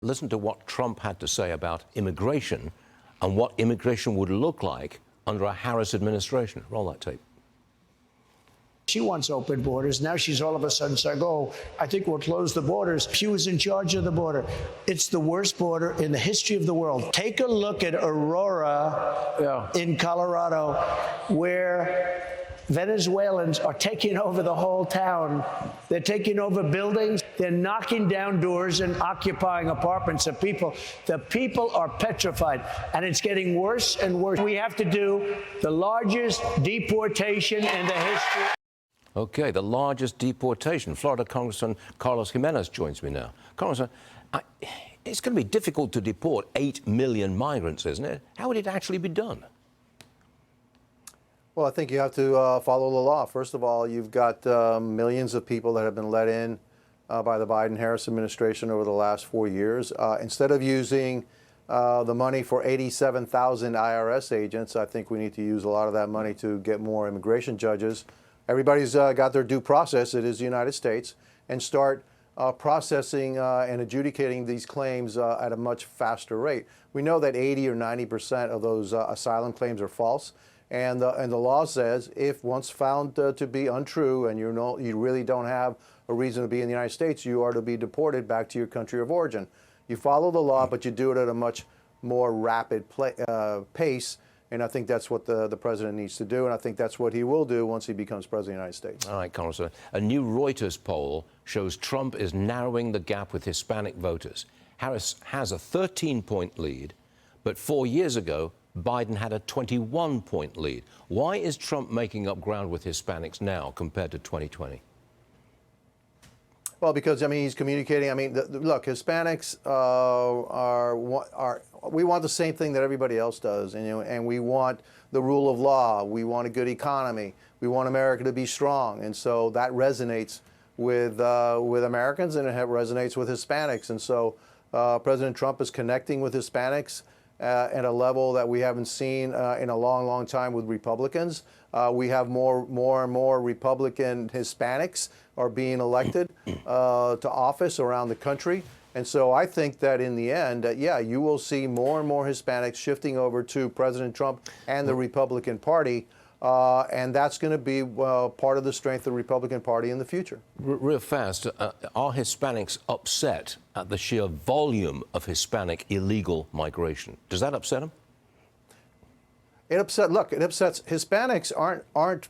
Listen to what Trump had to say about immigration and what immigration would look like under a Harris administration. Roll that tape. She wants open borders. Now she's all of a sudden saying, oh, I think we'll close the borders. She was in charge of the border. It's the worst border in the history of the world. Take a look at Aurora in Colorado, where Venezuelans are taking over the whole town. They're taking over buildings. They're knocking down doors and occupying apartments of people. The people are petrified, and it's getting worse and worse. We have to do the largest deportation in the history. Okay, the largest deportation. Florida Congressman Carlos Gimenez joins me now. Congressman, it's going to be difficult to deport 8 million migrants, isn't it? How would it actually be done? Well, I think you have to follow the law. First of all, you've got millions of people that have been let in by the Biden-Harris administration over the last 4 years. Instead of using the money for 87,000 IRS agents, I think we need to use a lot of that money to get more immigration judges. Everybody's got their due process. It is the United States, and start processing and adjudicating these claims at a much faster rate. We know that 80 or 90% of those asylum claims are false. And the law says if once found to be untrue and you really don't have a reason to be in the United States, you are to be deported back to your country of origin. You follow the law, but you do it at a much more rapid pace. And I think that's what the president needs to do. And I think that's what he will do once he becomes president of the United States. All right, Congressman. A new Reuters poll shows Trump is narrowing the gap with Hispanic voters. Harris has a 13-point lead, but 4 years ago, Biden had a 21-point lead. Why is Trump making up ground with Hispanics now compared to 2020? Well, because, I mean, he's communicating. I mean, look, Hispanics we want the same thing that everybody else does, and we want the rule of law. We want a good economy. We want America to be strong, and so that resonates with Americans, and it resonates with Hispanics. And so President Trump is connecting with Hispanics at a level that we haven't seen in a long, long time with Republicans. We have more and more Republican Hispanics are being elected to office around the country. And so I think that in the end, yeah, you will see more and more Hispanics shifting over to President Trump and the Republican Party. And that's going to be part of the strength of the Republican Party in the future. Real fast, are Hispanics upset at the sheer volume of Hispanic illegal migration? Does that upset them? It upsets Hispanics aren't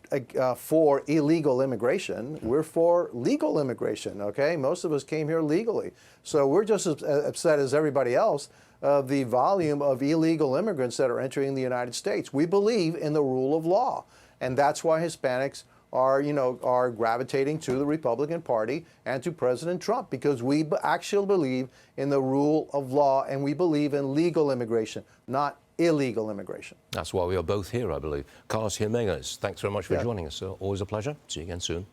for illegal immigration. We're for legal immigration, okay? Most of us came here legally. So we're just as upset as everybody else of the volume of illegal immigrants that are entering the United States. We believe in the rule of law, and that's why Hispanics are gravitating to the Republican Party and to President Trump, because we actually believe in the rule of law, and we believe in legal immigration, not illegal immigration. That's why we are both here, I believe. Carlos Gimenez, thanks very much for joining us, sir. Always a pleasure. See you again soon.